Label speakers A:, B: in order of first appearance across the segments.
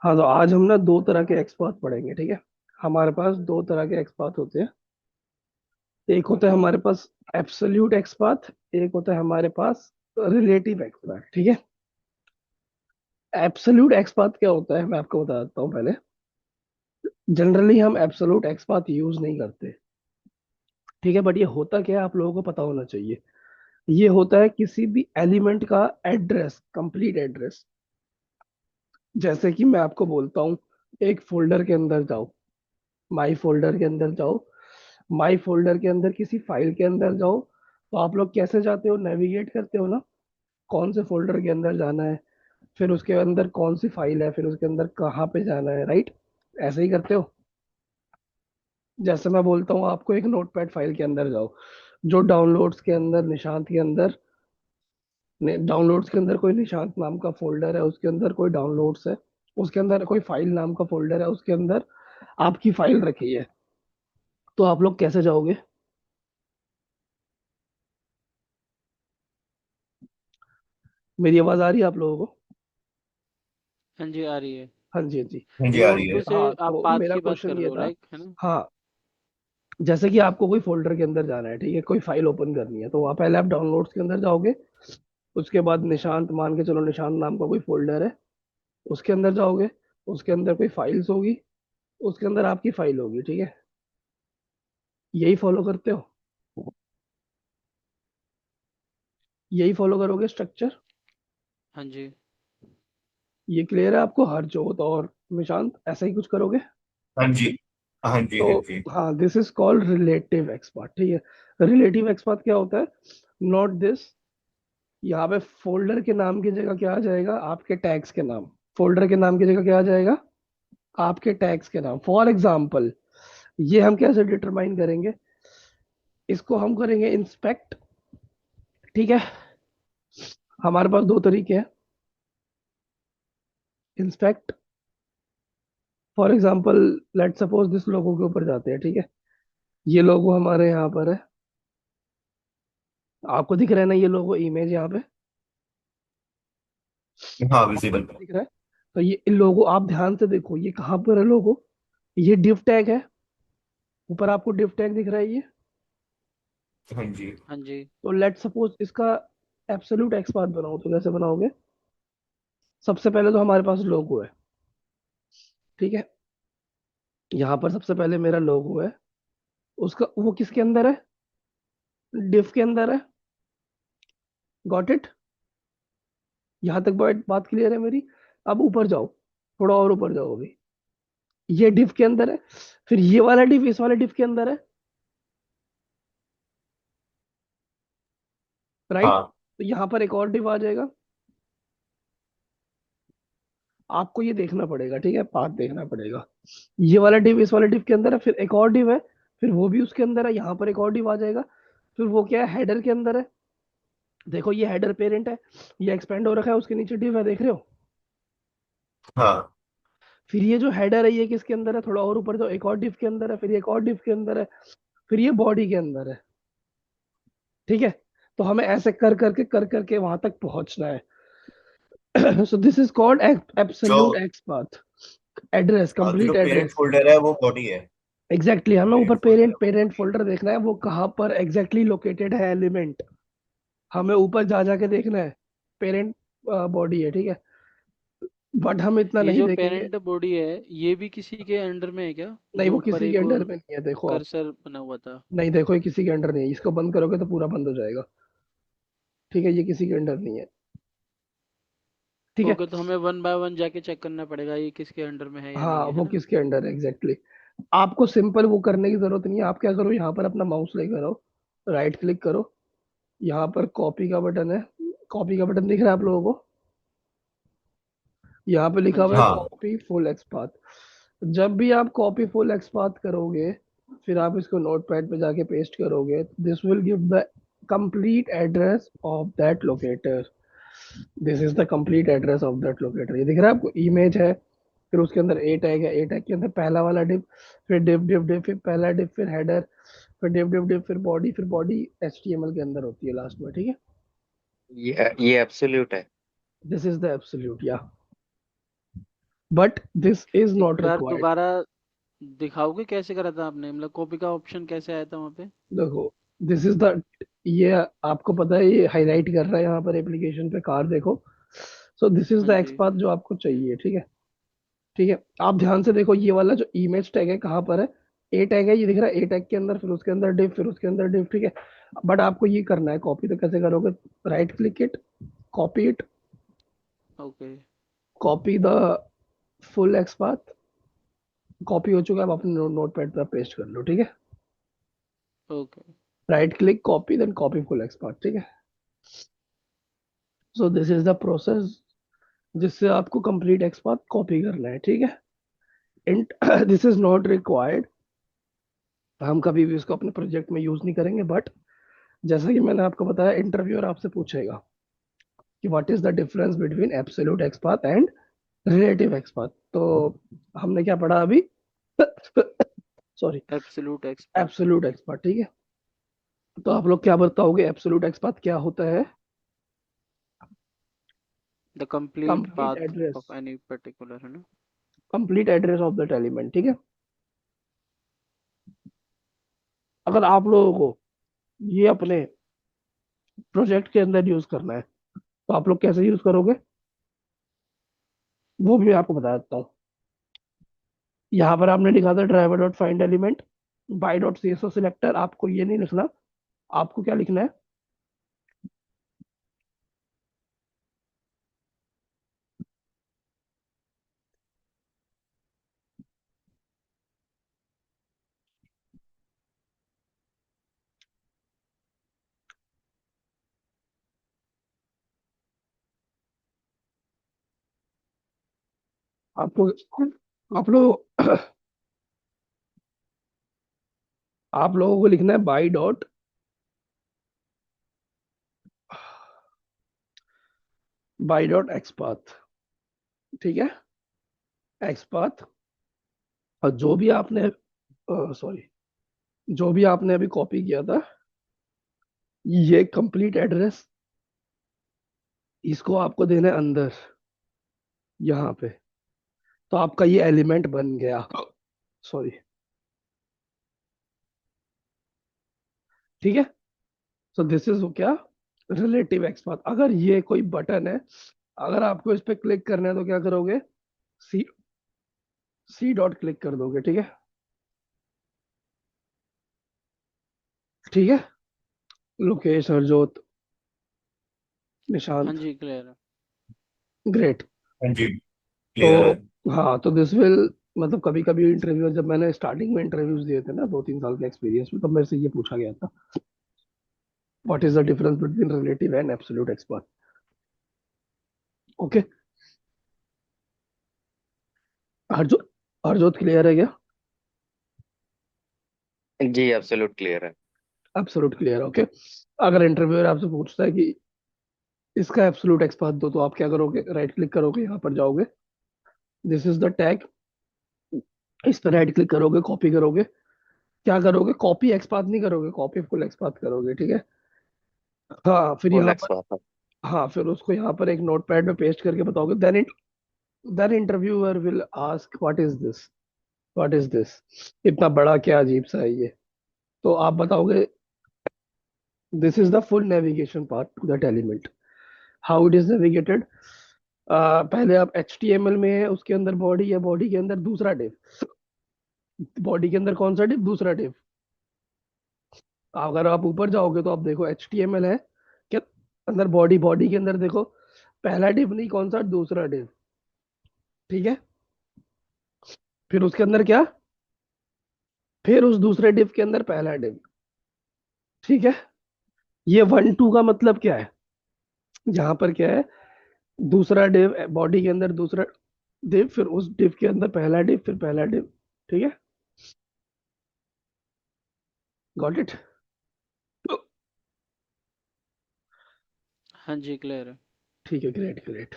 A: हाँ, तो आज हम ना दो तरह के एक्सपाथ पढ़ेंगे, ठीक है। हमारे पास दो तरह के एक्सपाथ होते हैं। एक होता है हमारे पास एब्सोल्यूट एक्सपाथ, एक होता है हमारे पास रिलेटिव एक्सपाथ, ठीक है। एब्सोल्यूट एक्सपाथ क्या होता है मैं आपको बता देता हूँ पहले। जनरली हम एब्सोल्यूट एक्सपाथ यूज नहीं करते, ठीक है। बट ये होता क्या है आप लोगों को पता होना चाहिए। ये होता है किसी भी एलिमेंट का एड्रेस, कंप्लीट एड्रेस। जैसे कि मैं आपको बोलता हूँ, एक फोल्डर के अंदर जाओ, माई फोल्डर के अंदर जाओ। माई फोल्डर के अंदर किसी फाइल के अंदर जाओ, तो आप लोग कैसे जाते हो, नेविगेट करते हो ना, कौन से फोल्डर के अंदर जाना है, फिर उसके अंदर कौन सी फाइल है, फिर उसके अंदर कहाँ पे जाना है, राइट। ऐसे ही करते हो। जैसे मैं बोलता हूँ आपको एक नोटपैड फाइल के अंदर जाओ, जो डाउनलोड्स के अंदर, निशांत के अंदर, डाउनलोड्स के अंदर कोई निशांत नाम का फोल्डर है, उसके अंदर कोई डाउनलोड्स है, उसके अंदर कोई फाइल नाम का फोल्डर है, उसके अंदर आपकी फाइल रखी है। तो आप लोग कैसे जाओगे? मेरी आवाज आ रही है आप लोगों को?
B: हाँ जी, आ रही है।
A: हाँ जी, हाँ जी।
C: हाँ जी, आ रही
B: नोटबुक
C: है।
B: से
A: हाँ,
B: आप
A: तो
B: पाथ
A: मेरा
B: की बात कर
A: क्वेश्चन
B: रहे
A: ये
B: हो,
A: था।
B: लाइक, है ना?
A: हाँ, जैसे कि आपको कोई फोल्डर के अंदर जाना है, ठीक है, कोई फाइल ओपन करनी है, तो वहाँ पहले आप डाउनलोड्स के अंदर जाओगे। उसके बाद निशांत, मान के चलो निशांत नाम का कोई फोल्डर है, उसके अंदर जाओगे। उसके अंदर कोई फाइल्स होगी, उसके अंदर आपकी फाइल होगी, ठीक है। यही फॉलो करते हो? यही फॉलो करोगे स्ट्रक्चर?
B: हाँ जी।
A: ये क्लियर है आपको, हरजोत और निशांत, ऐसा ही कुछ करोगे?
C: हाँ जी, हाँ जी,
A: तो
C: हाँ जी।
A: हाँ, this is called relative XPath, ठीक है। रिलेटिव एक्सपार्ट क्या होता है? Not this. यहाँ पे फोल्डर के नाम की जगह क्या आ जाएगा, आपके टैग्स के नाम। फोल्डर के नाम की जगह क्या आ जाएगा, आपके टैग्स के नाम। फॉर एग्जाम्पल, ये हम कैसे डिटरमाइन करेंगे, इसको हम करेंगे इंस्पेक्ट, ठीक है। हमारे पास दो तरीके हैं, inspect. For example, let suppose this लोगो के ऊपर जाते हैं, ठीक है। ये लोगो हमारे यहाँ पर है, आपको दिख रहा है ना ये लोगो, इमेज यहाँ पे
C: हाँ, विजिबल।
A: दिख रहा है। तो ये लोगो आप ध्यान से देखो, ये कहाँ पर है लोगो, ये डिव टैग है। ऊपर आपको डिव टैग दिख रहा है ये।
C: हाँ जी।
B: हाँ जी।
A: तो लेट सपोज इसका एब्सोल्यूट एक्सपांड बनाओ, तो कैसे बनाओगे? सबसे पहले तो हमारे पास लोगो है, ठीक है। यहाँ पर सबसे पहले मेरा लोगो है, उसका वो किसके अंदर है, डिफ के अंदर है। Got it? यहाँ तक बात बात क्लियर है मेरी? अब ऊपर जाओ, थोड़ा और ऊपर जाओ अभी। ये डिफ के अंदर है, फिर ये वाला डिफ इस वाले डिफ के अंदर है, राइट।
C: हाँ,
A: तो यहाँ पर एक और डिफ आ जाएगा। आपको ये देखना पड़ेगा, ठीक है, पाथ देखना पड़ेगा। ये वाला डिव इस वाले डिव के अंदर है, फिर एक और डिव है, फिर वो भी उसके अंदर है, यहाँ पर एक और डिव आ जाएगा। फिर वो क्या है, हेडर के अंदर है। देखो ये हेडर पेरेंट है, ये एक्सपेंड हो रखा है, उसके नीचे डिव है, देख रहे हो।
C: हाँ।
A: फिर ये जो हेडर है ये किसके अंदर है, थोड़ा और ऊपर जाओ, एक और डिव के अंदर है, फिर एक और डिव के अंदर है, फिर ये बॉडी के अंदर है, ठीक है। तो हमें ऐसे कर करके वहां तक पहुंचना है। सो दिस इज कॉल्ड
C: जो
A: एब्सोल्यूट एक्स पाथ, एड्रेस,
C: जो
A: कंप्लीट
C: पेरेंट
A: एड्रेस।
C: फोल्डर है वो बॉडी है।
A: एग्जैक्टली exactly, हमें ऊपर
C: पेरेंट फोल्डर
A: पेरेंट
C: है वो
A: पेरेंट
C: बॉडी है।
A: फोल्डर देखना है, वो कहाँ पर एग्जैक्टली लोकेटेड है एलिमेंट। हमें ऊपर जा जाके देखना है, पेरेंट बॉडी है, ठीक है। बट हम इतना
B: ये
A: नहीं
B: जो
A: देखेंगे।
B: पेरेंट बॉडी है, ये भी किसी के अंडर में है क्या?
A: नहीं,
B: जो
A: वो
B: ऊपर
A: किसी के
B: एक
A: अंडर
B: और
A: में नहीं है, देखो आप।
B: कर्सर बना हुआ था।
A: नहीं, देखो ये किसी के अंडर नहीं है, इसको बंद करोगे तो पूरा बंद हो जाएगा, ठीक है। ये किसी के अंडर नहीं है, ठीक है।
B: ओके, तो हमें वन बाय वन जाके चेक करना पड़ेगा ये किसके अंडर में है या
A: हाँ,
B: नहीं है, है
A: वो
B: ना?
A: किसके अंडर है एग्जैक्टली exactly। आपको सिंपल वो करने की जरूरत नहीं है। आप क्या करो, यहाँ पर अपना माउस लेकर आओ, राइट क्लिक करो, यहाँ पर कॉपी का बटन है, कॉपी का बटन दिख रहा है आप लोगों को? यहाँ पे
B: हाँ
A: लिखा हुआ है
B: जी।
C: हाँ,
A: कॉपी फुल एक्सपाथ। जब भी आप कॉपी फुल एक्सपाथ करोगे, फिर आप इसको नोटपैड पे जाके पेस्ट करोगे, this will give the complete address of that locator. This is the complete address of that locator. ये दिख रहा है आपको, इमेज है, फिर उसके अंदर ए टैग है, ए टैग के अंदर पहला वाला डिव, फिर डिव डिव डिव, फिर पहला डिव, फिर हेडर, फिर डिव डिव डिव, फिर बॉडी एचटीएमएल के अंदर होती है लास्ट में, ठीक है।
D: ये एब्सोल्यूट है।
A: दिस इज द एब्सोल्यूट, या बट दिस इज
B: एक
A: नॉट
B: बार
A: रिक्वायर्ड।
B: दोबारा दिखाओगे कैसे करा था आपने, मतलब कॉपी का ऑप्शन कैसे आया था वहाँ पे?
A: देखो, दिस इज द, ये आपको पता है, ये हाईलाइट कर रहा है यहाँ पर एप्लीकेशन पे, कार देखो। सो दिस इज
B: हाँ
A: द
B: जी।
A: एक्सपाथ जो आपको चाहिए, ठीक है। ठीक है, आप ध्यान से देखो, ये वाला जो इमेज टैग है कहाँ पर है, ए टैग है, ये दिख रहा है, ए टैग के अंदर, फिर उसके अंदर डिव, फिर उसके अंदर डिव, ठीक है। बट आपको ये करना है कॉपी, तो कैसे करोगे? Right click it, copy it,
B: okay.
A: Copy the full XPath. Copy हो चुका है, आप अपने नोट पैड पर पेस्ट कर लो, ठीक है।
B: Okay.
A: Right click, copy, then copy full XPath, ठीक है। So this is the process जिससे आपको कंप्लीट एक्सपाथ कॉपी करना है, ठीक है। दिस इज नॉट रिक्वायर्ड, हम कभी भी इसको अपने प्रोजेक्ट में यूज नहीं करेंगे, बट जैसा कि मैंने आपको बताया, इंटरव्यूअर आपसे पूछेगा कि what is the difference between absolute XPath and relative XPath. तो हमने क्या पढ़ा अभी? Sorry,
B: absolute expert.
A: Absolute XPath, ठीक है। तो आप लोग क्या बताओगे, एब्सोल्यूट एक्सपाथ क्या होता है?
B: The complete
A: complete
B: path
A: address,
B: of any particular, है ना?
A: Complete address of that element, ठीक है। अगर आप लोगों को ये अपने प्रोजेक्ट के अंदर यूज करना है, तो आप लोग कैसे यूज करोगे, वो भी मैं आपको बता देता हूँ। यहाँ पर आपने लिखा था driver dot find element by dot C S O selector, आपको ये नहीं लिखना। आपको क्या लिखना है? आपको, आप लोग आप लोगों को लिखना है by dot, by dot XPath, ठीक है। एक्सपाथ, और जो भी आपने, सॉरी, जो भी आपने अभी कॉपी किया था, ये कंप्लीट एड्रेस, इसको आपको देना है अंदर, यहाँ पे। तो आपका ये एलिमेंट बन गया, सॉरी, ठीक है। सो दिस इज क्या, रिलेटिव एक्सपाथ। अगर ये कोई बटन है, अगर आपको इस पे क्लिक करना है, तो क्या करोगे? सी, सी डॉट क्लिक कर दोगे, ठीक है। ठीक है, लोकेश, हरजोत,
B: हाँ
A: निशांत,
B: जी, क्लियर है।
A: ग्रेट।
C: हाँ जी,
A: तो
C: क्लियर है।
A: हाँ, तो दिस विल, मतलब कभी कभी इंटरव्यू, जब मैंने स्टार्टिंग में इंटरव्यूज दिए थे ना 2-3 साल के एक्सपीरियंस में, तब मेरे से ये पूछा गया था, what is the difference between relative and absolute expert. Okay, Harjot, Harjot clear है क्या?
D: जी एब्सोल्यूट क्लियर है।
A: Absolute clear, okay. अगर इंटरव्यूअर आपसे पूछता है कि इसका एब्सोल्यूट एक्सपर्ट दो, तो आप क्या करोगे? राइट क्लिक करोगे, यहाँ पर जाओगे, दिस इज द टैग, इस पर राइट क्लिक करोगे, कॉपी करोगे। क्या करोगे? कॉपी एक्सपाथ नहीं करोगे, कॉपी फुल एक्सपाथ करोगे, ठीक है। हाँ, फिर
D: फुल
A: यहाँ पर,
D: एक्सपाथ।
A: हाँ, फिर उसको यहाँ पर एक नोटपैड में पेस्ट करके बताओगे, then interviewer will ask what is this, what is this, इतना बड़ा क्या अजीब सा है ये। तो आप बताओगे this is the full navigation part two that element, how it is navigated. पहले आप एच टी एम एल में है, उसके अंदर बॉडी है, बॉडी के अंदर दूसरा डिव, बॉडी के अंदर कौन सा डिव? दूसरा डिव। अगर आप ऊपर जाओगे तो आप देखो एच टी एम एल है क्या अंदर, बॉडी, बॉडी के अंदर देखो, पहला डिव नहीं, कौन सा? दूसरा डिव, ठीक है। फिर उसके अंदर क्या? फिर उस दूसरे डिव के अंदर पहला डिव, ठीक है। ये 1-2 का मतलब क्या है? यहाँ पर क्या है? दूसरा डिव, बॉडी के अंदर दूसरा डिव, फिर उस डिव के अंदर पहला डिव, फिर पहला डिव, ठीक है। Got it?
B: हाँ जी, क्लियर है।
A: ठीक है, ग्रेट ग्रेट।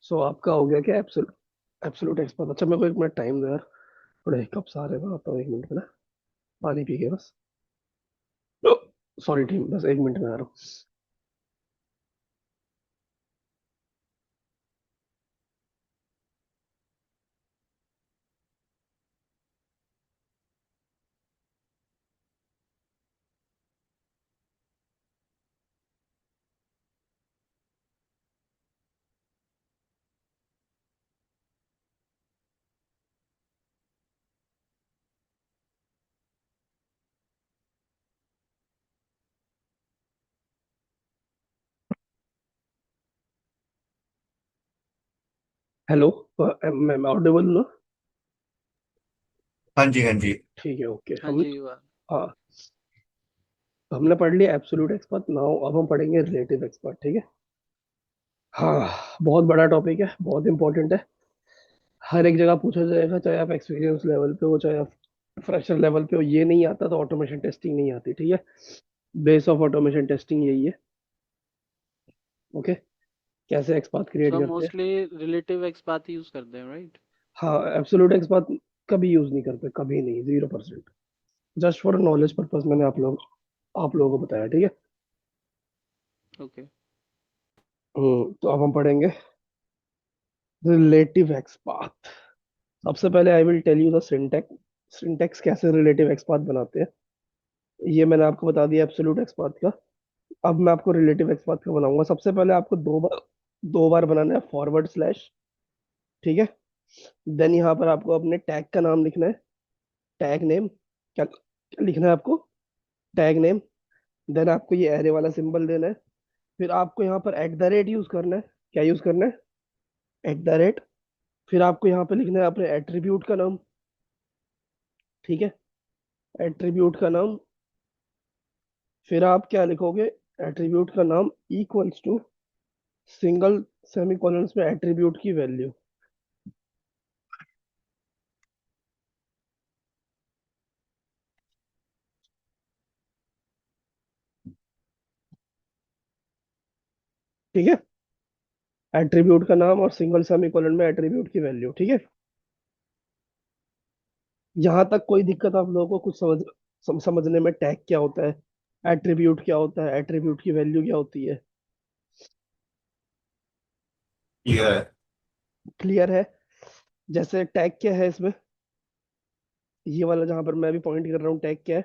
A: सो आपका हो गया क्या, एब्सोल्यूट, एब्सोल्यूट एक्सपर्ट। अच्छा, मेरे को 1 मिनट टाइम दो यार, थोड़े हिकअप्स आ रहे हैं, मैं आता हूँ 1 मिनट में ना, पानी पी के बस। सॉरी टीम, बस 1 मिनट में आ रहा हूँ। हेलो, मैं ऑडिबल ना?
C: हाँ जी, हाँ जी।
A: ठीक है, ओके।
B: हाँ
A: हम
B: जी वाह।
A: हाँ, हमने पढ़ लिया एब्सोल्यूट एक्सपर्ट। नाउ अब हम पढ़ेंगे रिलेटिव एक्सपर्ट, ठीक है? हाँ, बहुत बड़ा टॉपिक है, बहुत इंपॉर्टेंट है। हर एक जगह पूछा जाएगा, चाहे आप एक्सपीरियंस लेवल पे हो, चाहे आप फ्रेशर लेवल पे हो। ये नहीं आता तो ऑटोमेशन टेस्टिंग नहीं आती, ठीक है? बेस ऑफ ऑटोमेशन टेस्टिंग यही है। ओके, कैसे एक्सपाथ क्रिएट
B: सो हम
A: करते हैं।
B: मोस्टली रिलेटिव एक्सपाथ यूज करते हैं, राइट?
A: हाँ, एब्सोल्यूट एक्सपाथ कभी यूज नहीं करते, कभी नहीं, 0%। जस्ट फॉर नॉलेज पर्पज मैंने आप लोगों को बताया, ठीक है?
B: ओके।
A: तो अब हम पढ़ेंगे रिलेटिव एक्सपाथ। सबसे पहले I will tell you the syntax. Syntax कैसे रिलेटिव एक्सपाथ बनाते हैं, ये मैंने आपको बता दिया एब्सोल्यूट एक्सपाथ का। अब मैं आपको रिलेटिव एक्सपाथ का बनाऊंगा। सबसे पहले आपको दो बार बनाना है फॉरवर्ड स्लैश, ठीक है? देन यहाँ पर आपको अपने टैग का नाम लिखना है, टैग नेम। क्या लिखना है आपको? Tag name. देन आपको ये एरे वाला सिंबल देना है। फिर आपको यहाँ पर एट द रेट यूज करना है। क्या यूज करना है? At the rate. फिर आपको यहाँ पे लिखना है अपने एट्रीब्यूट का नाम, ठीक है? एट्रीब्यूट का नाम। फिर आप क्या लिखोगे? एट्रीब्यूट का नाम इक्वल्स टू सिंगल सेमीकोलंस में एट्रीब्यूट की वैल्यू। ठीक है? एट्रीब्यूट का नाम और सिंगल सेमीकोलन में एट्रीब्यूट की वैल्यू, ठीक है? यहाँ तक कोई दिक्कत आप लोगों को कुछ समझने में? टैग क्या होता है, एट्रीब्यूट क्या होता है, एट्रीब्यूट की वैल्यू क्या होती है?
C: क्लियर है।
A: क्लियर है? जैसे टैग क्या है इसमें, ये वाला जहां पर मैं भी पॉइंट कर रहा हूँ, टैग क्या है?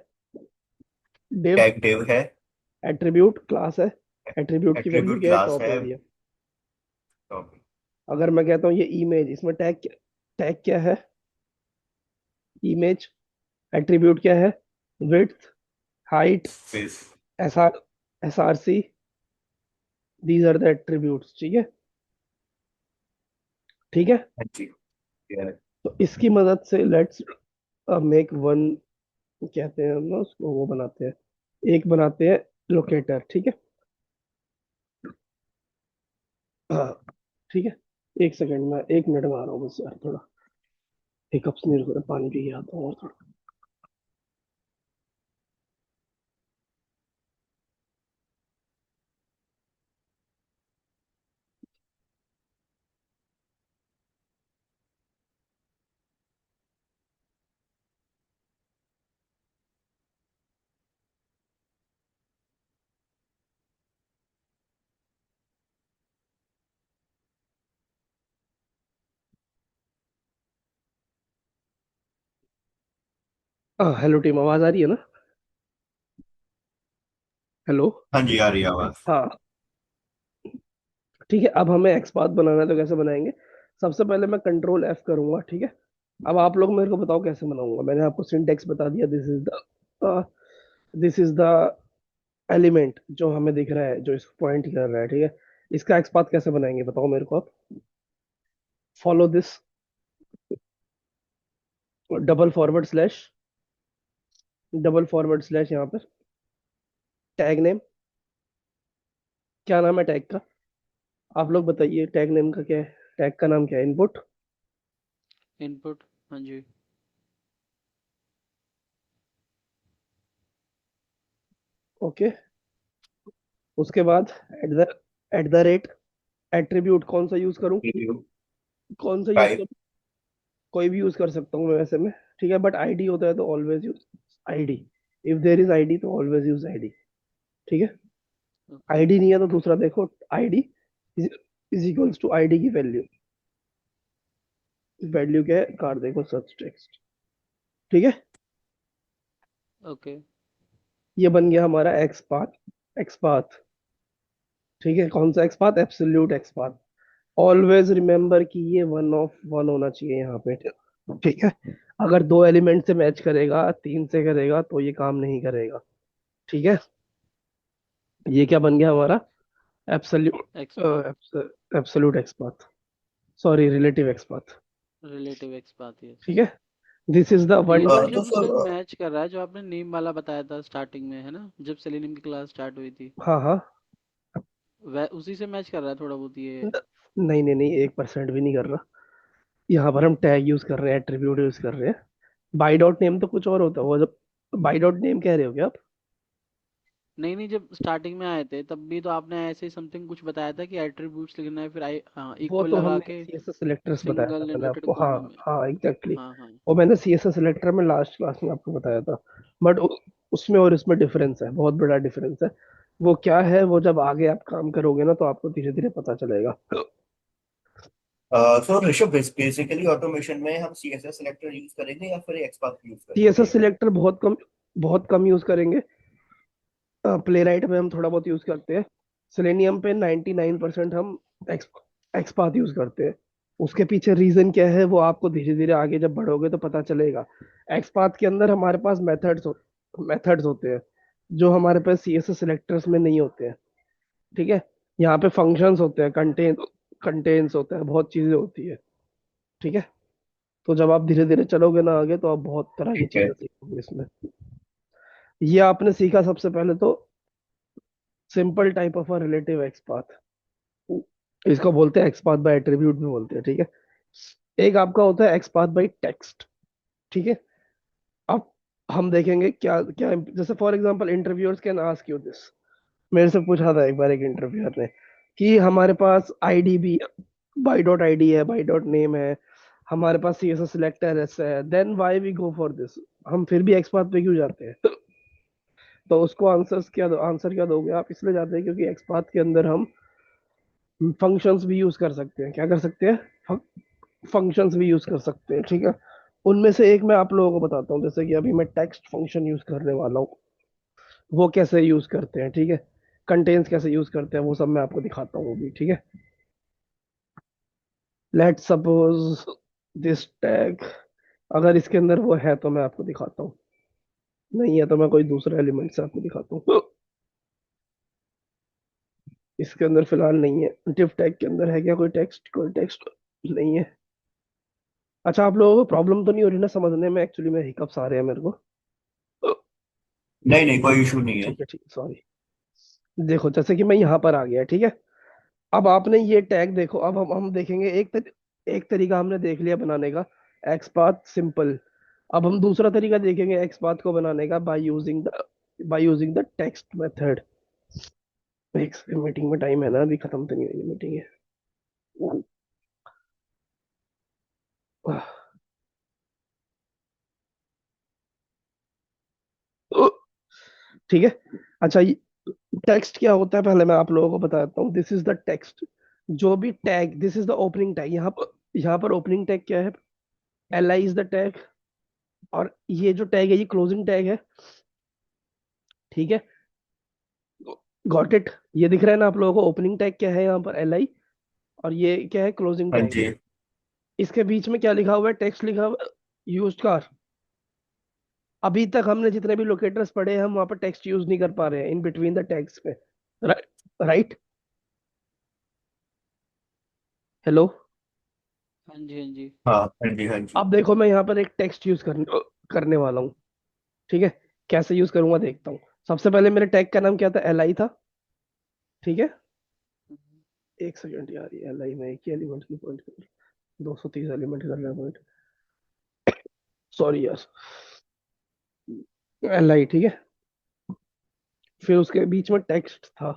A: डिव।
C: टैग डिव है।
A: एट्रीब्यूट क्लास है। एट्रीब्यूट की वैल्यू
C: एट्रीब्यूट
A: क्या है?
C: क्लास
A: टॉप
C: है।
A: एरिया।
C: तो
A: अगर मैं कहता हूँ ये इमेज, इसमें टैग क्या है? इमेज। एट्रीब्यूट क्या है? विड्थ, हाइट,
C: फिर
A: S R S R C. These are the attributes, ठीक है? ठीक है?
C: हाँ जी, क्लियर है।
A: तो इसकी मदद से लेट्स मेक वन, कहते हैं हम ना उसको, वो बनाते हैं, एक बनाते हैं लोकेटर, ठीक है? हाँ, ठीक है। एक सेकंड में, 1 मिनट में आ रहा हूँ बस यार, थोड़ा हिकअप्स नहीं रुक रहे, पानी पी के आता हूँ और थोड़ा। हाँ, हेलो टीम, आवाज आ रही है ना? हेलो।
C: हाँ जी, आ रही है आवाज।
A: हाँ, ठीक है। अब हमें एक्सपाथ बनाना है तो कैसे बनाएंगे? सबसे पहले मैं कंट्रोल एफ करूंगा, ठीक है? अब आप लोग मेरे को बताओ कैसे बनाऊंगा। मैंने आपको सिंटेक्स बता दिया। दिस इज द एलिमेंट जो हमें दिख रहा है, जो इसको पॉइंट कर रहा है, ठीक है? इसका एक्सपाथ कैसे बनाएंगे बताओ मेरे को आप। Follow this, double forward slash, double forward slash, यहाँ पर टैग नेम। क्या नाम है टैग का? आप लोग बताइए, टैग नेम का क्या है? टैग का नाम क्या है? इनपुट।
B: इनपुट। हाँ जी।
A: ओके। उसके बाद एट द रेट। एट्रीब्यूट कौन सा यूज करूं?
C: रिव्यू
A: कौन सा यूज
C: टाइप।
A: करूं? कोई भी यूज कर सकता हूँ मैं वैसे में, ठीक है? बट आईडी होता है तो always use ID. If there is ID तो ऑलवेज यूज आईडी, ठीक है?
B: ओके।
A: आईडी नहीं है तो दूसरा देखो, ID is equals to ID की वैल्यू। वैल्यू क्या है? कार्ड देखो, सर्च टेक्स्ट, ठीक है?
B: ओके।
A: ये बन गया हमारा एक्सपाथ। एक्सपाथ, ठीक है? कौन सा XPath? Absolute XPath. Always remember कि ये 1 ऑफ 1 होना चाहिए यहाँ पे, ठीक है? अगर 2 एलिमेंट से मैच करेगा, 3 से करेगा, तो ये काम नहीं करेगा, ठीक है? ये क्या बन गया हमारा? Absolute
B: XPath.
A: Absolute XPath. Sorry, relative XPath.
B: Relative XPath, yes.
A: ठीक है, दिस इज द वन।
B: ये तो मुझे
C: तो
B: सर
C: सर
B: मैच कर रहा है जो आपने नीम वाला बताया था स्टार्टिंग में, है ना, जब सेलेनियम की क्लास स्टार्ट हुई थी।
A: हाँ हाँ।
B: वह उसी से मैच कर रहा है थोड़ा बहुत ये।
A: नहीं नहीं नहीं, 1% भी नहीं कर रहा। यहाँ पर हम टैग यूज कर रहे हैं, एट्रीब्यूट यूज कर रहे हैं। बाई डॉट नेम तो कुछ और होता है, वो जब बाई डॉट नेम कह रहे हो क्या आप?
B: नहीं नहीं, जब स्टार्टिंग में आए थे तब भी तो आपने ऐसे ही समथिंग कुछ बताया था कि एट्रीब्यूट्स लिखना है, फिर आई हाँ
A: वो
B: इक्वल
A: तो
B: लगा
A: हमने
B: के
A: सीएसएस सिलेक्टर्स बताया था
B: सिंगल
A: मैंने
B: इनवर्टेड
A: आपको, हाँ।
B: कॉमा में।
A: हाँ एग्जैक्टली।
B: हाँ हाँ।
A: वो मैंने सीएसएस सिलेक्टर में लास्ट क्लास में आपको बताया था। बट उसमें और इसमें डिफरेंस है, बहुत बड़ा डिफरेंस है। वो क्या है, वो जब आगे आप काम करोगे ना तो आपको धीरे धीरे पता चलेगा।
C: सो ऋषभ, बेसिकली ऑटोमेशन में हम सीएसएस सिलेक्टर यूज करेंगे या फिर एक्सपाथ यूज
A: सीएसएस
C: करेंगे?
A: सिलेक्टर बहुत कम यूज करेंगे। प्ले राइट में हम थोड़ा बहुत यूज करते हैं। सेलेनियम पे 99% हम एक्सपाथ यूज करते हैं। उसके पीछे रीजन क्या है वो आपको धीरे धीरे आगे जब बढ़ोगे तो पता चलेगा। एक्सपाथ के अंदर हमारे पास मेथड्स होते हैं जो हमारे पास सीएसएस सिलेक्टर्स में नहीं होते हैं। ठीक है, यहाँ पे फंक्शंस होते हैं, कंटेन्स होता है, बहुत चीजें होती है। ठीक है, तो जब आप धीरे धीरे चलोगे ना आगे तो आप बहुत तरह की
C: ठीक है।
A: चीजें सीखोगे इसमें। ये आपने सीखा सबसे पहले तो simple type of a relative XPath. इसको बोलते हैं एक्सपाथ बाय एट्रीब्यूट भी बोलते हैं। ठीक है, एक आपका होता है एक्सपाथ बाय टेक्स्ट। ठीक है, अब हम देखेंगे क्या क्या, जैसे for example interviewers can ask you this. मेरे से पूछा था एक बार एक इंटरव्यूअर ने कि हमारे पास आईडी भी बाई डॉट आईडी है, बाई डॉट नेम है, हमारे पास सीएसएस सिलेक्टर है, then why we go for this, हम फिर भी एक्सपाथ पे क्यों जाते हैं? तो उसको आंसर क्या दोगे आप? इसलिए जाते हैं क्योंकि एक्सपाथ के अंदर हम फंक्शंस भी यूज कर सकते हैं। क्या कर सकते हैं? फंक्शंस भी यूज कर सकते हैं। ठीक है, उनमें से एक मैं आप लोगों को बताता हूँ, जैसे कि अभी मैं टेक्स्ट फंक्शन यूज करने वाला हूँ। वो कैसे यूज करते हैं, ठीक है, कंटेन्स कैसे यूज करते हैं, वो सब मैं आपको दिखाता हूँ अभी। ठीक है, लेट सपोज दिस टैग, अगर इसके अंदर वो है तो मैं आपको दिखाता हूँ, नहीं है तो मैं कोई दूसरा एलिमेंट से आपको दिखाता हूँ। इसके अंदर फिलहाल नहीं है। div टैग के अंदर है क्या कोई टेक्स्ट? कोई टेक्स्ट नहीं है। अच्छा, आप लोगों को प्रॉब्लम तो नहीं हो रही ना समझने में? एक्चुअली में हिकअप्स आ रहे हैं मेरे को।
C: नहीं नहीं, कोई इशू नहीं है।
A: ठीक है, ठीक, सॉरी। देखो जैसे कि मैं यहाँ पर आ गया, ठीक है। अब आपने ये टैग देखो, अब हम देखेंगे एक तरीका हमने देख लिया बनाने का, एक्सपाथ सिंपल। अब हम दूसरा तरीका देखेंगे एक्सपाथ को बनाने का by using the text method. एक मीटिंग में टाइम है ना, अभी खत्म तो नहीं हुई मीटिंग है। ठीक है, अच्छा, टेक्स्ट क्या होता है पहले मैं आप लोगों को बताता हूँ। दिस इज द टेक्स्ट, जो भी tag, this is the opening tag. यहाँ पर ओपनिंग टैग क्या है? L I is the tag, और ये जो टैग है ये क्लोजिंग टैग है। ठीक है, गॉट इट? ये दिख रहा है ना आप लोगों को? ओपनिंग टैग क्या है यहाँ पर? L I. और ये क्या है? क्लोजिंग
C: हाँ
A: टैग है।
C: जी।
A: इसके बीच में क्या लिखा हुआ है? टेक्स्ट लिखा हुआ है, यूज्ड कार। अभी तक हमने जितने भी लोकेटर्स पढ़े हैं हम वहां पर टेक्स्ट यूज नहीं कर पा रहे हैं इन बिटवीन द टैग्स पे। राइट? हेलो?
B: हाँ जी हाँ जी।
C: हाँ हाँ जी, हाँ जी।
A: अब देखो मैं यहाँ पर एक टेक्स्ट यूज करने वाला हूँ। ठीक है, कैसे यूज करूंगा देखता हूँ। सबसे पहले मेरे टैग का नाम क्या था? एल आई था। ठीक है, एक सेकंड यार, ये एल आई में एक ही एलिमेंट की पॉइंट कर, 230 एलिमेंट करना पॉइंट, सॉरी यार। एल आई, ठीक है। फिर उसके बीच में टेक्स्ट था।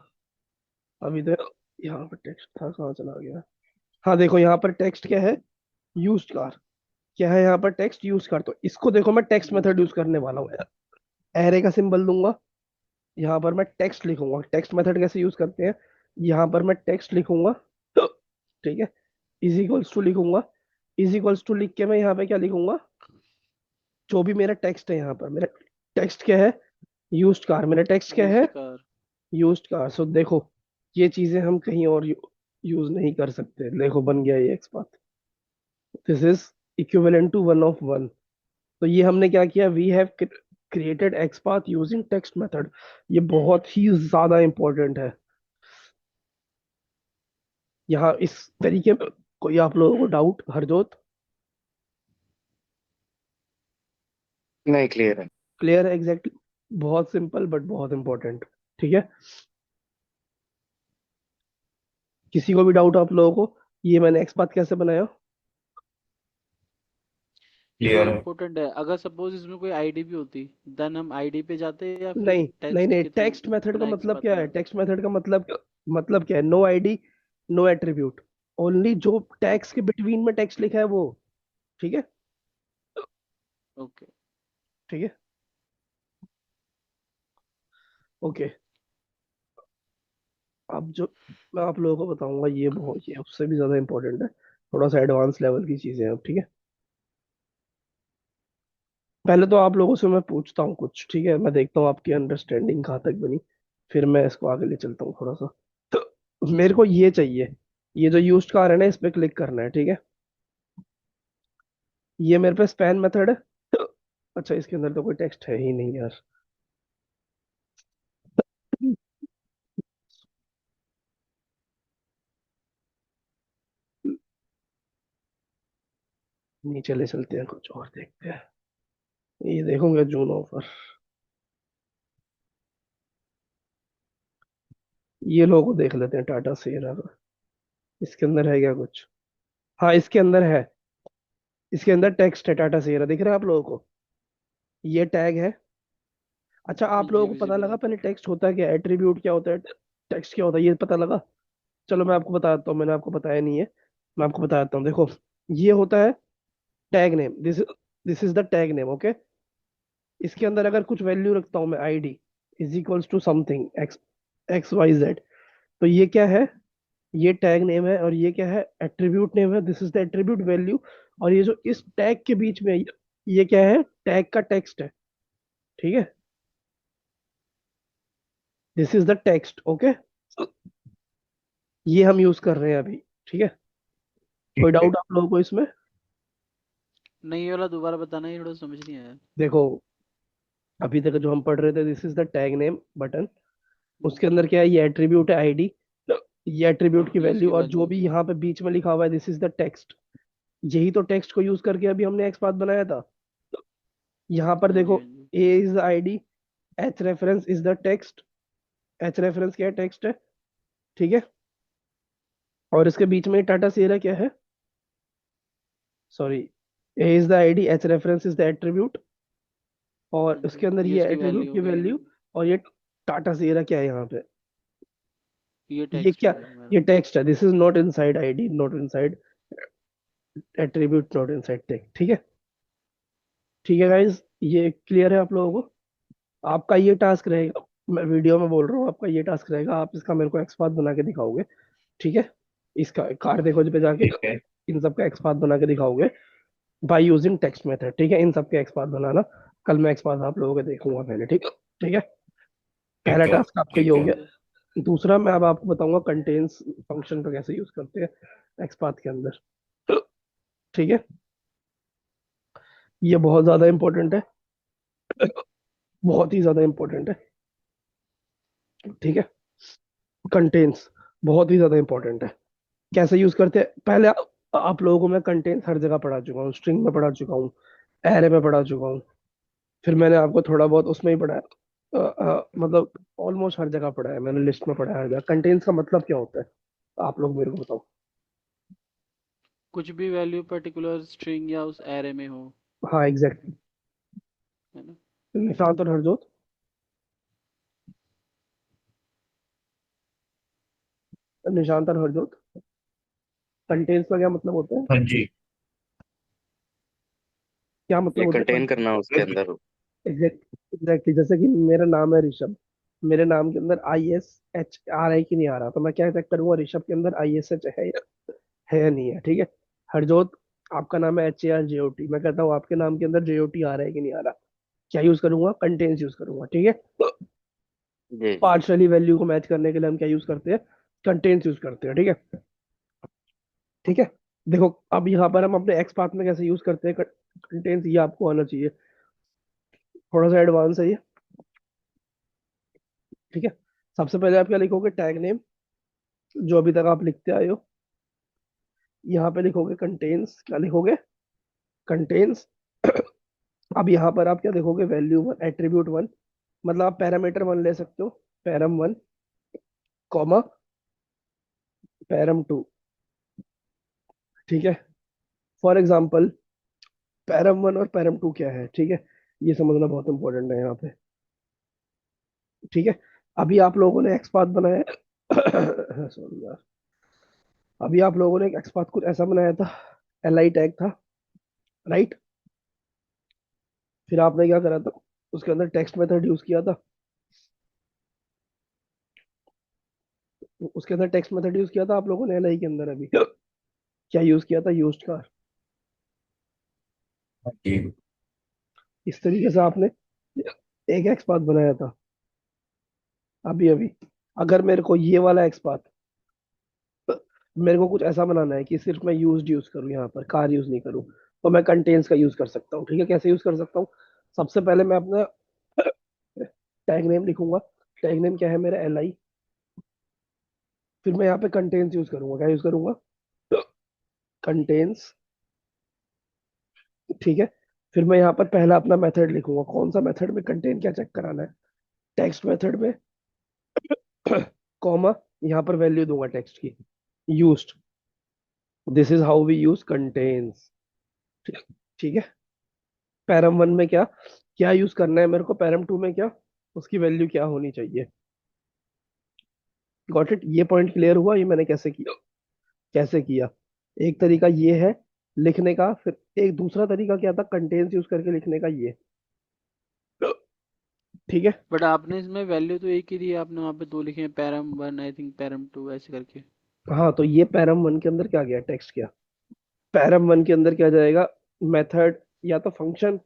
A: अभी तो यहाँ पर टेक्स्ट था, कहाँ चला गया? हाँ देखो, यहाँ पर टेक्स्ट क्या है? Used car. क्या है यहाँ पर? टेक्स्ट यूज कर। तो इसको देखो मैं टेक्स्ट मेथड यूज करने वाला हूँ। एरे का सिंबल दूंगा, यहाँ पर मैं टेक्स्ट लिखूंगा। टेक्स्ट मेथड कैसे यूज करते हैं? यहाँ पर मैं टेक्स्ट लिखूंगा, ठीक है, इज इक्वल्स टू लिखूंगा। इज इक्वल्स टू लिख के मैं यहाँ पे क्या लिखूंगा? जो भी मेरा टेक्स्ट है, यहाँ पर मेरा टेक्स्ट क्या है? Used car. मेरा टेक्स्ट क्या है?
B: Used car.
A: Used car. So देखो, ये चीजें हम कहीं और यूज नहीं कर सकते। देखो बन गया ये XPath. This is equivalent to 1 of 1। तो ये हमने क्या किया? We have created XPath using text method. ये बहुत ही ज्यादा इंपॉर्टेंट है। यहाँ इस तरीके कोई आप लोगों को डाउट, हरजोत?
D: नहीं, क्लियर है।
A: क्लियर है? एग्जैक्टली। बहुत सिंपल बट बहुत इंपॉर्टेंट। ठीक है, किसी को भी डाउट आप लोगों को, ये मैंने एक्सपाथ कैसे बनाया?
B: ये
C: क्लियर है।
B: इम्पोर्टेंट है। अगर सपोज इसमें कोई आईडी भी होती, देन हम आईडी पे जाते या फिर
A: नहीं नहीं
B: टेक्स्ट
A: नहीं,
B: के थ्रू
A: टेक्स्ट मेथड का
B: अपना
A: मतलब
B: एक्सपाथ
A: क्या है?
B: बनाते?
A: टेक्स्ट मेथड का मतलब क्या है? No ID, no attribute, only जो टैग्स के
B: ओके।
A: बिटवीन में टेक्स्ट लिखा है वो। ठीक है।
B: ओके।
A: ठीक है। ओके। अब जो मैं आप लोगों को बताऊंगा ये उससे भी ज्यादा इंपॉर्टेंट है, थोड़ा सा एडवांस लेवल की चीजें हैं अब। ठीक है, पहले तो आप लोगों से मैं पूछता हूँ कुछ, ठीक है? मैं देखता हूँ आपकी अंडरस्टैंडिंग कहाँ तक बनी, फिर मैं इसको आगे ले चलता हूँ थोड़ा सा। तो मेरे को ये चाहिए, ये जो यूज्ड कार है ना, इस पे क्लिक करना है। ठीक है, ये मेरे पे स्पैन मेथड है। अच्छा, इसके अंदर तो कोई टेक्स्ट है ही नहीं यार। नीचे ले चलते हैं, कुछ और देखते हैं। ये देखोगे जून ऑफर, ये लोगो देख लेते हैं टाटा सिएरा का। इसके अंदर है क्या कुछ? हाँ, इसके अंदर है। इसके अंदर टेक्स्ट है, टाटा सिएरा दिख रहा है आप लोगों को? ये टैग है। अच्छा, आप लोगों
B: जी
A: को पता
B: विजिबल
A: लगा
B: है।
A: पहले टेक्स्ट होता है क्या, एट्रीब्यूट क्या होता है, टेक्स्ट क्या होता है, ये पता लगा? चलो मैं आपको बता देता हूँ, मैंने आपको बताया नहीं है, मैं आपको बता देता हूँ। देखो, ये होता है tag name, this is the tag name. Okay, इसके अंदर अगर कुछ वैल्यू रखता हूँ मैं, ID is equals to something X, X Y Z, तो ये क्या है? ये टैग नेम है। और ये क्या है? एट्रीब्यूट नेम है, this is the attribute value. और ये जो इस टैग के बीच में ये क्या है? टैग का टेक्स्ट है। ठीक है, this is the text. Okay, ये हम यूज कर रहे हैं अभी। ठीक है, कोई
C: ठीक है।
A: डाउट आप लोगों को इसमें?
B: नहीं, ये वाला दोबारा बताना, ये थोड़ा समझ नहीं आया।
A: देखो, अभी तक जो हम पढ़ रहे थे, this is the tag name button,
B: hmm,
A: उसके अंदर क्या है? ये एट्रीब्यूट है, आईडी, ये एट्रीब्यूट की
B: ये
A: वैल्यू,
B: इसकी
A: और जो
B: वैल्यू।
A: भी यहाँ पे बीच में लिखा हुआ है, दिस इज द टेक्स्ट। यही तो टेक्स्ट को यूज करके अभी हमने एक्सपाथ बनाया था। यहाँ पर
B: हाँ जी,
A: देखो,
B: हाँ जी।
A: A is the ID, h reference is the text. H reference क्या है? टेक्स्ट है। ठीक है, और इसके बीच में टाटा सिएरा क्या है? Sorry, A is the ID, h reference is the attribute, और उसके अंदर
B: ये
A: ये
B: इसकी
A: एट्रीब्यूट
B: वैल्यू
A: की
B: हो गई।
A: वैल्यू। और ये टाटा सिएरा क्या है यहाँ पे?
B: ये
A: ये
B: टेक्स्ट
A: क्या?
B: हो गया हमारा।
A: ये टेक्स्ट है, this is not inside ID, not inside attribute, not inside text. ठीक है। ठीक है गाइज, ये क्लियर है आप लोगों को? आपका ये टास्क रहेगा, मैं वीडियो में बोल रहा हूँ, आपका ये टास्क रहेगा, आप इसका मेरे को एक्सपाथ बना के दिखाओगे। ठीक है, इसका कार्ड देखो पे जाके,
C: ठीक है।
A: इन सबका एक्सपाथ बना के दिखाओगे बाय यूजिंग टेक्स्ट मेथड। ठीक है, इन सबके एक्सपाथ बनाना, कल मैं एक्सपाथ आप लोगों के देखूंगा पहले। ठीक है। ठीक है, पहला
C: ठीक है।
A: टास्क आपका ये
C: ठीक
A: हो
C: है।
A: गया। दूसरा, मैं अब आपको बताऊंगा कंटेन्स फंक्शन का कैसे यूज करते हैं एक्सपाथ के अंदर। ठीक है, ये बहुत ज्यादा इंपॉर्टेंट है, बहुत ही ज्यादा इंपॉर्टेंट है। ठीक है, कंटेन्स बहुत ही ज्यादा इंपॉर्टेंट है। कैसे यूज करते हैं, पहले आप लोगों को मैं कंटेन्स हर जगह पढ़ा चुका हूँ, स्ट्रिंग में पढ़ा चुका हूँ, एरे में पढ़ा चुका हूँ, फिर मैंने आपको थोड़ा बहुत उसमें ही पढ़ाया, मतलब ऑलमोस्ट हर जगह पढ़ा है मैंने, लिस्ट में पढ़ा है हर जगह। कंटेन्स का मतलब क्या होता है, आप लोग मेरे को बताओ।
B: कुछ भी वैल्यू पर्टिकुलर स्ट्रिंग या उस एरे में हो,
A: हाँ एग्जैक्टली।
B: है ना?
A: निशांत और हरजोत, निशांत और हरजोत, कंटेन्स का क्या मतलब होता है?
C: हाँ जी।
A: क्या मतलब
D: ये
A: होता है?
D: कंटेन करना उसके अंदर।
A: एग्जैक्टली, जैसे कि मेरा नाम है ऋषभ, मेरे नाम के अंदर आई एस एच आर आई की नहीं आ रहा, तो मैं क्या चेक करूंगा ऋषभ के अंदर आई एस एच है या नहीं है। ठीक है, हरजोत, आपका नाम है H A R J O T, मैं कहता हूँ आपके नाम के अंदर जे ओ टी आ रहा है कि नहीं आ रहा, क्या यूज करूंगा? कंटेन्स यूज करूंगा। ठीक है,
D: जी जी।
A: पार्शियली वैल्यू को मैच करने के लिए हम क्या यूज करते हैं? कंटेन्स यूज करते हैं। ठीक है। ठीक है, देखो, अब यहाँ पर हम अपने एक्स पाथ में कैसे यूज करते हैं कंटेन्स, ये आपको आना चाहिए, थोड़ा सा एडवांस है ये। ठीक है, सबसे पहले आप क्या लिखोगे? टैग नेम, जो अभी तक आप लिखते आए हो। यहाँ पे लिखोगे कंटेन्स, क्या लिखोगे, कंटेन्स। अब यहाँ पर आप क्या देखोगे, वैल्यू वन, एट्रीब्यूट वन, मतलब आप पैरामीटर वन ले सकते हो, param one, comma param two. ठीक है, फॉर एग्जाम्पल पैरम वन और पैरम टू क्या है, ठीक है, ये समझना बहुत इंपॉर्टेंट है यहाँ पे। ठीक है, अभी आप लोगों ने एक्सपाथ बनाया सॉरी यार, अभी आप लोगों ने एक एक्सपाथ कुछ ऐसा बनाया था, एल आई टैग था, राइट। फिर आपने क्या करा था, उसके अंदर टेक्स्ट मेथड यूज किया था, उसके अंदर टेक्स्ट मेथड यूज किया था आप लोगों ने एल आई के अंदर, अभी क्या यूज किया था, यूज्ड कार।
C: जी
A: इस तरीके से आपने एक एक्सपाथ बनाया था। अभी अभी अगर मेरे को ये वाला एक्सपाथ, मेरे को कुछ ऐसा बनाना है कि सिर्फ मैं यूज करूँ, यहाँ पर कार यूज नहीं करूँ, तो मैं कंटेन्स का यूज कर सकता हूँ। ठीक है, कैसे यूज कर सकता हूँ, सबसे पहले मैं अपना टैग नेम लिखूंगा। टैग नेम क्या है मेरा, एल आई। फिर मैं यहाँ पे कंटेन्स यूज करूंगा, क्या यूज करूंगा, कंटेन्स। ठीक है, फिर मैं यहाँ पर पहला अपना मेथड लिखूंगा, कौन सा मेथड में कंटेन क्या चेक कराना है, टेक्स्ट मेथड में, कॉमा यहाँ पर वैल्यू दूंगा टेक्स्ट की, used. This is how we use contains. ठीक है, पैरम वन में क्या क्या यूज करना है मेरे को, पैरम टू में क्या, उसकी वैल्यू क्या होनी चाहिए। गॉट इट, ये पॉइंट क्लियर हुआ, ये मैंने कैसे किया, कैसे किया। एक तरीका ये है लिखने का, फिर एक दूसरा तरीका क्या था, कंटेन्स यूज करके लिखने का, ये। ठीक है,
B: बट आपने इसमें वैल्यू तो एक ही दी है, आपने वहाँ पे दो लिखे हैं, param one I think param two ऐसे करके।
A: हाँ तो ये पैरम वन के अंदर क्या गया, टेक्स्ट क्या, पैरम वन के अंदर क्या जाएगा, मेथड, या तो फंक्शन,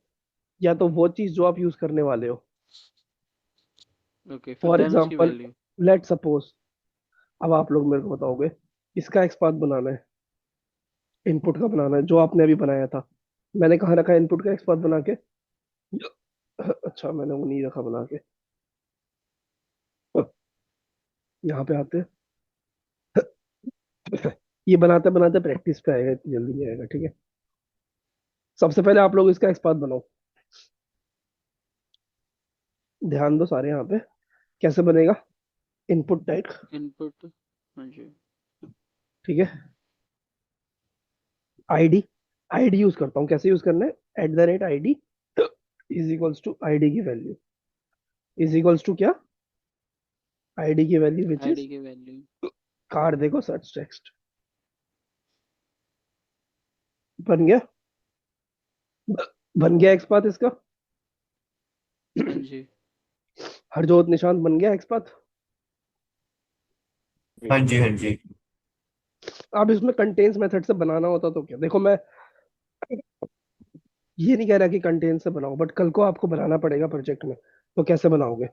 A: या तो वो चीज जो आप यूज करने वाले हो।
B: ओके, फिर
A: फॉर
B: देन उसकी
A: एग्जाम्पल,
B: वैल्यू।
A: लेट सपोज, अब आप लोग मेरे को बताओगे, इसका एक्सपाथ बनाना है, इनपुट का बनाना है, जो आपने अभी बनाया था। मैंने कहाँ रखा है इनपुट का एक्सपाथ बना के, अच्छा मैंने वो नहीं रखा बना के, यहाँ पे आते हैं। ये बनाते बनाते प्रैक्टिस पे आएगा, इतनी जल्दी नहीं आएगा। ठीक है, सबसे पहले आप लोग इसका एक्सपाथ बनाओ, ध्यान दो सारे यहाँ पे, कैसे बनेगा, इनपुट टैग।
B: इनपुट। हाँ जी।
A: ठीक है, आईडी, आईडी यूज करता हूँ, कैसे यूज करना है, at the rate ID is equals to ID की वैल्यू, इज इक्वल्स टू क्या, आईडी की वैल्यू विच
B: आईडी
A: इज
B: की वैल्यू।
A: कार, देखो सर्च टेक्स्ट, बन गया, बन गया एक्सपाथ इसका,
B: हाँ जी।
A: हरजोत निशांत बन गया एक्सपाथ।
C: हाँ जी हाँ जी।
A: अब इसमें कंटेन्स मेथड से बनाना होता तो क्या, देखो मैं ये नहीं कह रहा कि कंटेन से बनाओ, बट कल को आपको बनाना पड़ेगा प्रोजेक्ट में, तो कैसे बनाओगे।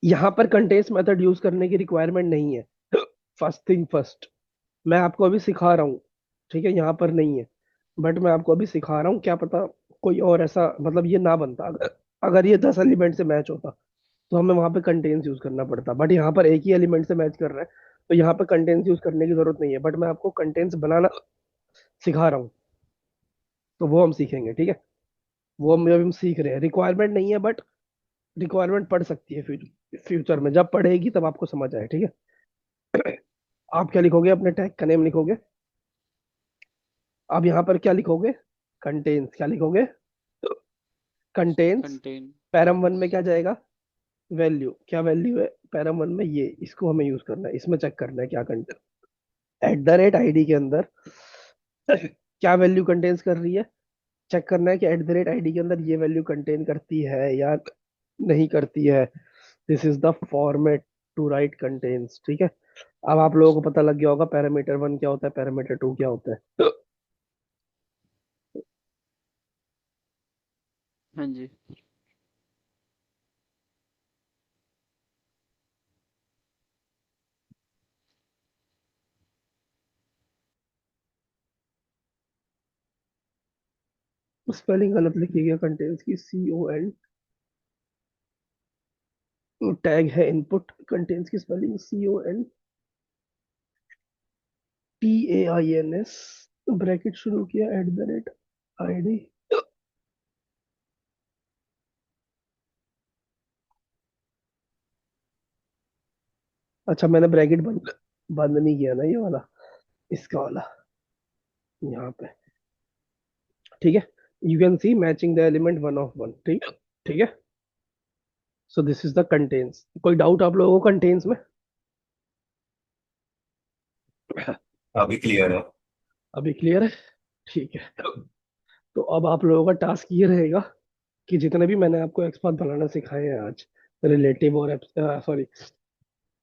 A: यहाँ पर कंटेन्स मेथड यूज करने की रिक्वायरमेंट नहीं है, फर्स्ट थिंग फर्स्ट, मैं आपको अभी सिखा रहा हूँ। ठीक है, यहाँ पर नहीं है, बट मैं आपको अभी सिखा रहा हूँ, क्या पता कोई और ऐसा, मतलब ये ना बनता, अगर ये 10 एलिमेंट से मैच होता तो हमें वहां पे कंटेन्स यूज करना पड़ता, बट यहाँ पर एक ही एलिमेंट से मैच कर रहा है, तो यहाँ पर कंटेन्स यूज करने की जरूरत नहीं है, बट मैं आपको कंटेन्स बनाना सिखा रहा हूँ, तो वो हम सीखेंगे। ठीक है, वो हम अभी हम सीख रहे हैं, रिक्वायरमेंट नहीं है, बट रिक्वायरमेंट पड़ सकती है फ्यूचर में, जब पढ़ेगी तब आपको समझ आए। ठीक है, आप क्या लिखोगे, अपने टैग का नेम लिखोगे, अब यहाँ पर क्या लिखोगे, कंटेन्स, क्या लिखोगे, कंटेन्स।
B: कंटेन।
A: पैरम वन में क्या जाएगा, वैल्यू, क्या वैल्यू है पैरम वन में, ये इसको हमें यूज करना है, इसमें चेक करना है क्या content, eight the rate ID के अंदर क्या वैल्यू कंटेन्स कर रही है, चेक करना है कि एट द रेट आईडी के अंदर ये वैल्यू कंटेन करती है या नहीं करती है। This is the format to write contains. ठीक है, अब आप लोगों को पता लग गया होगा पैरामीटर वन क्या होता है, पैरामीटर टू क्या होता है।
B: हाँ जी।
A: स्पेलिंग गलत लिखी गया कंटेन्स की, CON, टैग है इनपुट, कंटेन्स की स्पेलिंग CON TAINS ब्रैकेट शुरू किया @ID। अच्छा मैंने ब्रैकेट बंद बंद नहीं किया ना, ये वाला, इसका वाला, यहाँ पे। ठीक है, you can see matching the element 1 of 1। ठीक ठीक है, so this is the contains. कोई डाउट आप लोगों को कंटेन्स में?
C: अभी क्लियर है।
A: अभी क्लियर है? ठीक है, तो अब आप लोगों का टास्क ये रहेगा कि जितने भी मैंने आपको एक्सपांड बनाना सिखाए हैं आज, रिलेटिव और sorry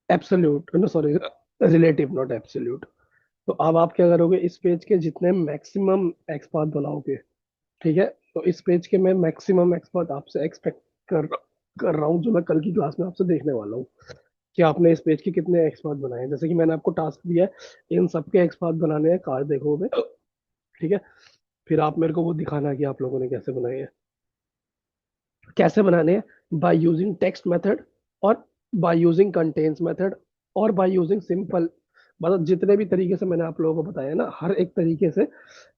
A: absolute, no sorry, relative not absolute, तो अब आप क्या करोगे, इस पेज के जितने मैक्सिमम एक्सपांड बनाओगे, ठीक है, तो इस पेज के मैं मैक्सिमम एक्सपांड आपसे एक्सपेक्ट कर रहा हूँ, जो मैं कल की क्लास में आपसे देखने वाला हूँ कि आपने इस पेज के कितने एक्सपांड बनाए हैं। जैसे कि मैंने आपको टास्क दिया है इन सबके एक्सपांड बनाने हैं कार्ड देखो में, ठीक है, फिर आप मेरे को वो दिखाना कि आप लोगों ने कैसे बनाए हैं। कैसे बनाने हैं? बाय यूजिंग टेक्स्ट मेथड, और बाय यूजिंग कंटेन्स मेथड, और बाय यूजिंग सिंपल, मतलब जितने भी तरीके से मैंने आप लोगों को बताया ना, हर एक तरीके से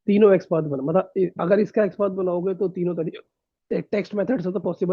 A: तीनों एक्सपांड बना, मतलब अगर इसका एक्सपांड बनाओगे तो तीनों तरीके टेक्स्ट मेथड से तो पॉसिबल